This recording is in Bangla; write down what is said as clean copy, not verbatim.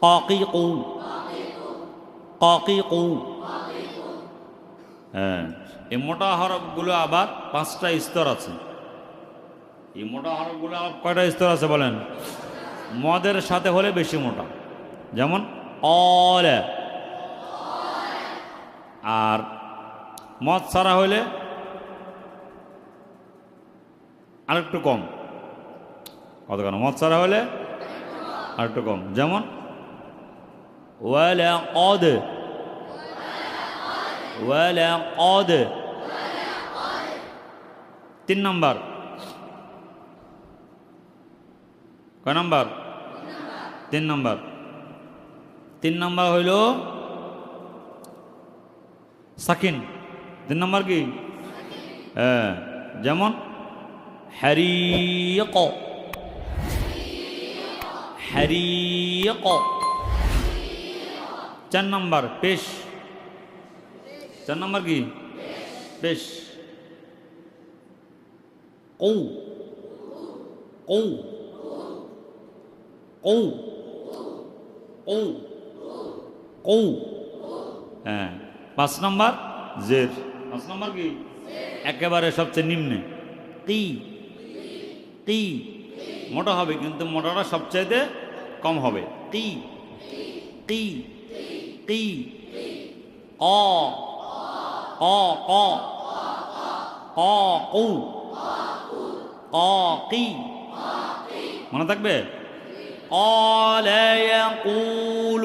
কাকিকু, কাকিকু। হ্যাঁ, এই মোটা হরফগুলো আবার 5টা স্তর আছে। এই মোটা হরফগুলো আবার কয়টা স্তর আছে বলেন? মদের সাথে হলে বেশি মোটা, যেমন অল। আর মদ ছাড়া হইলে আরেকটু কম। কত কেন? মদ ছাড়া হলে আরেকটু কম, যেমন ওয়ালাকাদ, ওয়ালাকাদ। 3 নম্বর। কয় নম্বর? 3 নম্বর। 3 নম্বর হইল সাকিন। 3 নম্বর কি? হ্যাঁ, যেমন হারিক, হারিক। 4 নম্বর পেশ। 4 নম্বর কি? পেশ। কৌ, কৌ, কৌ, কৌ, কৌ। হ্যাঁ। 5 নম্বর জের। 5 নম্বর কি? একেবারে সবচেয়ে নিম্নে কি? কি? মোটা হবে, কিন্তু মোটাটা সবচাইতে কম হবে। কি? কি? কি? অ, অ, ক, ক, কু, ক, কি। মনে থাকবে? قال يقول